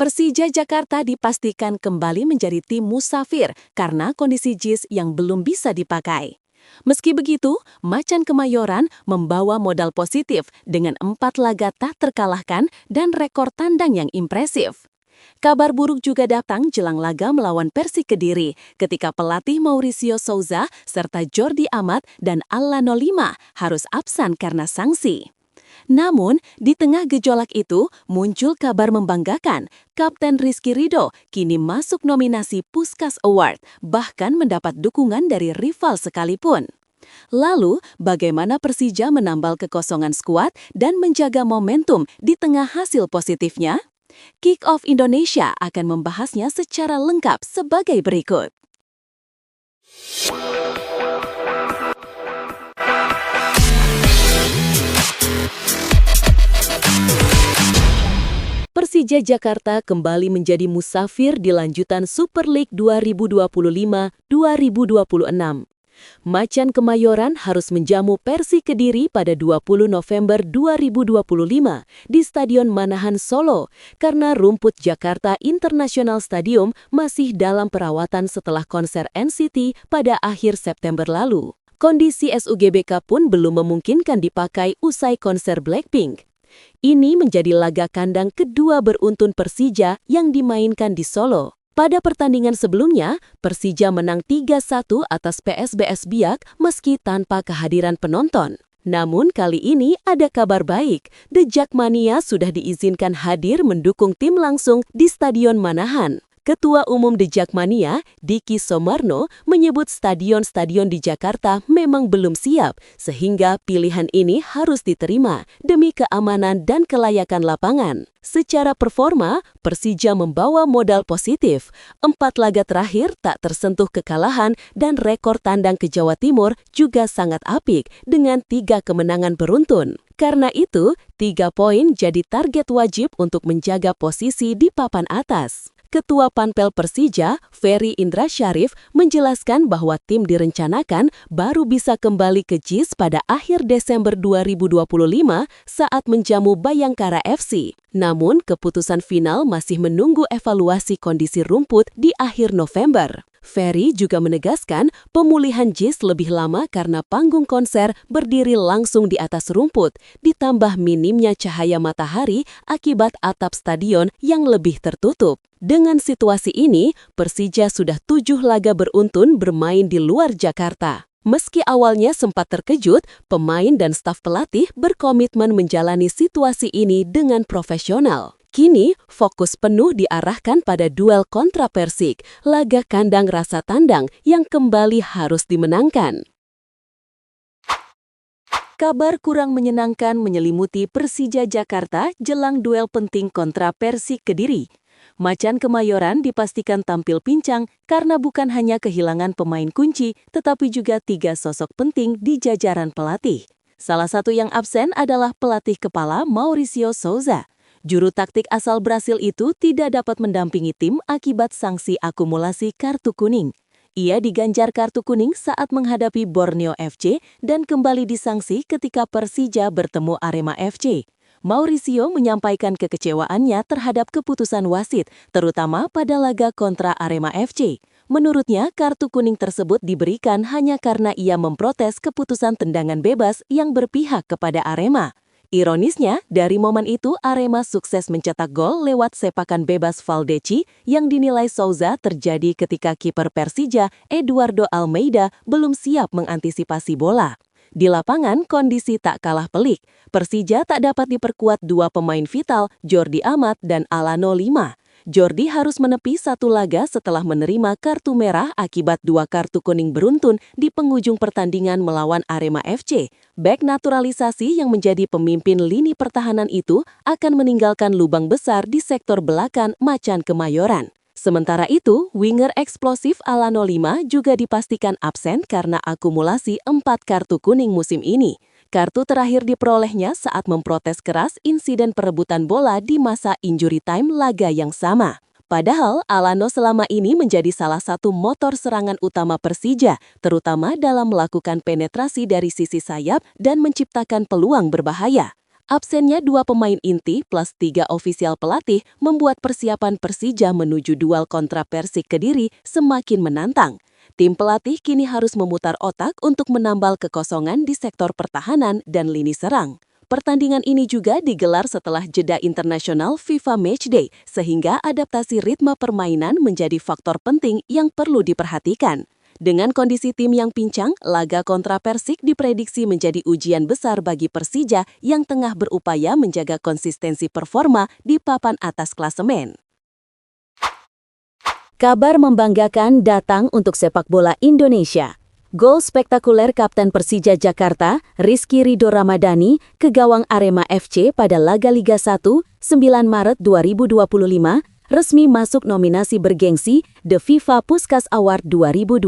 Persija Jakarta dipastikan kembali menjadi tim musafir karena kondisi JIS yang belum bisa dipakai. Meski begitu, Macan Kemayoran membawa modal positif dengan 4 laga tak terkalahkan dan rekor tandang yang impresif. Kabar buruk juga datang jelang laga melawan Persik Kediri ketika pelatih Mauricio Souza serta Jordi Amat dan Alano Lima harus absen karena sanksi. Namun, di tengah gejolak itu, muncul kabar membanggakan. Kapten Rizky Ridho kini masuk nominasi Puskás Award, bahkan mendapat dukungan dari rival sekalipun. Lalu, bagaimana Persija menambal kekosongan skuad dan menjaga momentum di tengah hasil positifnya? Kick Off Indonesia akan membahasnya secara lengkap sebagai berikut. Persija Jakarta kembali menjadi musafir di lanjutan Super League 2025-2026. Macan Kemayoran harus menjamu Persik Kediri pada 20 November 2025 di Stadion Manahan Solo karena rumput Jakarta International Stadium masih dalam perawatan setelah konser NCT pada akhir September lalu. Kondisi SUGBK pun belum memungkinkan dipakai usai konser Blackpink. Ini menjadi laga kandang kedua beruntun Persija yang dimainkan di Solo. Pada pertandingan sebelumnya, Persija menang 3-1 atas PSBS Biak meski tanpa kehadiran penonton. Namun kali ini ada kabar baik, The Jakmania sudah diizinkan hadir mendukung tim langsung di Stadion Manahan. Ketua Umum The Jakmania, Diki Somarno, menyebut stadion-stadion di Jakarta memang belum siap, sehingga pilihan ini harus diterima demi keamanan dan kelayakan lapangan. Secara performa, Persija membawa modal positif. 4 laga terakhir tak tersentuh kekalahan dan rekor tandang ke Jawa Timur juga sangat apik dengan 3 kemenangan beruntun. Karena itu, 3 poin jadi target wajib untuk menjaga posisi di papan atas. Ketua Panpel Persija, Ferry Indra Syarif, menjelaskan bahwa tim direncanakan baru bisa kembali ke JIS pada akhir Desember 2025 saat menjamu Bayangkara FC. Namun, keputusan final masih menunggu evaluasi kondisi rumput di akhir November. Ferry juga menegaskan pemulihan JIS lebih lama karena panggung konser berdiri langsung di atas rumput, ditambah minimnya cahaya matahari akibat atap stadion yang lebih tertutup. Dengan situasi ini, Persija sudah 7 laga beruntun bermain di luar Jakarta. Meski awalnya sempat terkejut, pemain dan staf pelatih berkomitmen menjalani situasi ini dengan profesional. Kini, fokus penuh diarahkan pada duel kontra Persik, laga kandang rasa tandang yang kembali harus dimenangkan. Kabar kurang menyenangkan menyelimuti Persija Jakarta jelang duel penting kontra Persik Kediri. Macan Kemayoran dipastikan tampil pincang karena bukan hanya kehilangan pemain kunci, tetapi juga 3 sosok penting di jajaran pelatih. Salah satu yang absen adalah pelatih kepala Mauricio Souza. Juru taktik asal Brasil itu tidak dapat mendampingi tim akibat sanksi akumulasi kartu kuning. Ia diganjar kartu kuning saat menghadapi Borneo FC dan kembali disanksi ketika Persija bertemu Arema FC. Mauricio menyampaikan kekecewaannya terhadap keputusan wasit, terutama pada laga kontra Arema FC. Menurutnya, kartu kuning tersebut diberikan hanya karena ia memprotes keputusan tendangan bebas yang berpihak kepada Arema. Ironisnya, dari momen itu Arema sukses mencetak gol lewat sepakan bebas Valdeci yang dinilai Souza terjadi ketika kiper Persija, Eduardo Almeida, belum siap mengantisipasi bola. Di lapangan, kondisi tak kalah pelik. Persija tak dapat diperkuat 2 pemain vital, Jordi Amat dan Alano Lima. Jordi harus menepi 1 laga setelah menerima kartu merah akibat 2 kartu kuning beruntun di penghujung pertandingan melawan Arema FC. Bek naturalisasi yang menjadi pemimpin lini pertahanan itu akan meninggalkan lubang besar di sektor belakang Macan Kemayoran. Sementara itu, winger eksplosif Alano Lima juga dipastikan absen karena akumulasi 4 kartu kuning musim ini. Kartu terakhir diperolehnya saat memprotes keras insiden perebutan bola di masa injury time laga yang sama. Padahal, Alano selama ini menjadi salah satu motor serangan utama Persija, terutama dalam melakukan penetrasi dari sisi sayap dan menciptakan peluang berbahaya. Absennya 2 pemain inti plus 3 ofisial pelatih membuat persiapan Persija menuju duel kontra Persik Kediri semakin menantang. Tim pelatih kini harus memutar otak untuk menambal kekosongan di sektor pertahanan dan lini serang. Pertandingan ini juga digelar setelah jeda internasional FIFA Matchday, sehingga adaptasi ritme permainan menjadi faktor penting yang perlu diperhatikan. Dengan kondisi tim yang pincang, laga kontra Persik diprediksi menjadi ujian besar bagi Persija yang tengah berupaya menjaga konsistensi performa di papan atas klasemen. Kabar membanggakan datang untuk sepak bola Indonesia. Gol spektakuler Kapten Persija Jakarta, Rizky Ridho Ramadhani, ke gawang Arema FC pada laga Liga 1, 9 Maret 2025, resmi masuk nominasi bergengsi The FIFA Puskas Award 2025.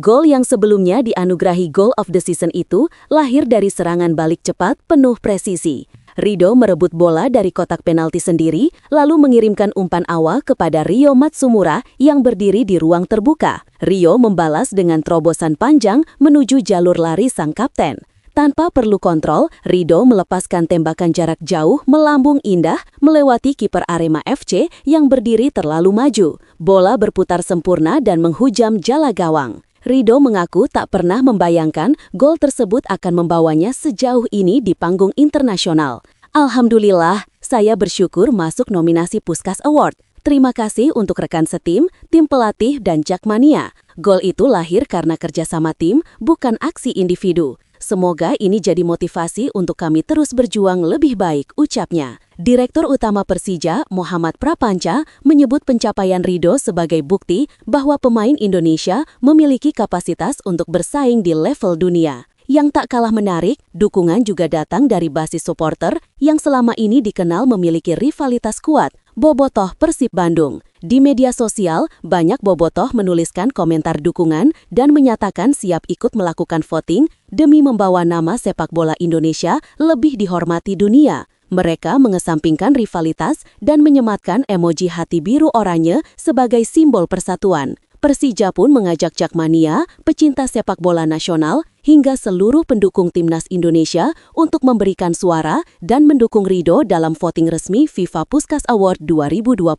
Gol yang sebelumnya dianugerahi Goal of the Season itu lahir dari serangan balik cepat penuh presisi. Ridho merebut bola dari kotak penalti sendiri, lalu mengirimkan umpan awal kepada Rio Matsumura yang berdiri di ruang terbuka. Rio membalas dengan terobosan panjang menuju jalur lari sang kapten. Tanpa perlu kontrol, Ridho melepaskan tembakan jarak jauh melambung indah melewati kiper Arema FC yang berdiri terlalu maju. Bola berputar sempurna dan menghujam jala gawang. Ridho mengaku tak pernah membayangkan gol tersebut akan membawanya sejauh ini di panggung internasional. Alhamdulillah, saya bersyukur masuk nominasi Puskas Award. Terima kasih untuk rekan setim, tim pelatih, dan Jakmania. Gol itu lahir karena kerjasama tim, bukan aksi individu. Semoga ini jadi motivasi untuk kami terus berjuang lebih baik, ucapnya. Direktur Utama Persija, Muhammad Prapanca, menyebut pencapaian Ridho sebagai bukti bahwa pemain Indonesia memiliki kapasitas untuk bersaing di level dunia. Yang tak kalah menarik, dukungan juga datang dari basis supporter yang selama ini dikenal memiliki rivalitas kuat, Bobotoh Persib Bandung. Di media sosial, banyak bobotoh menuliskan komentar dukungan dan menyatakan siap ikut melakukan voting demi membawa nama sepak bola Indonesia lebih dihormati dunia. Mereka mengesampingkan rivalitas dan menyematkan emoji hati biru oranye sebagai simbol persatuan. Persija pun mengajak Jakmania, pecinta sepak bola nasional, hingga seluruh pendukung timnas Indonesia untuk memberikan suara dan mendukung Ridho dalam voting resmi FIFA Puskas Award 2025.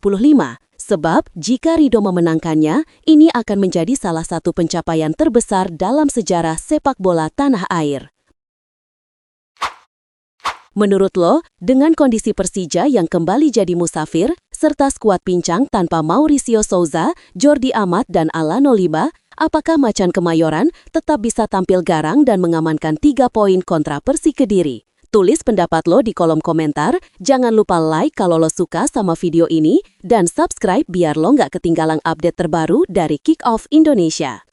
Sebab, jika Ridho memenangkannya, ini akan menjadi salah satu pencapaian terbesar dalam sejarah sepak bola tanah air. Menurut lo, dengan kondisi Persija yang kembali jadi musafir, serta skuad pincang tanpa Mauricio Souza, Jordi Amat, dan Alan Oliba, apakah Macan Kemayoran tetap bisa tampil garang dan mengamankan 3 poin kontra Persik Kediri? Tulis pendapat lo di kolom komentar, jangan lupa like kalau lo suka sama video ini, dan subscribe biar lo nggak ketinggalan update terbaru dari Kick Off Indonesia.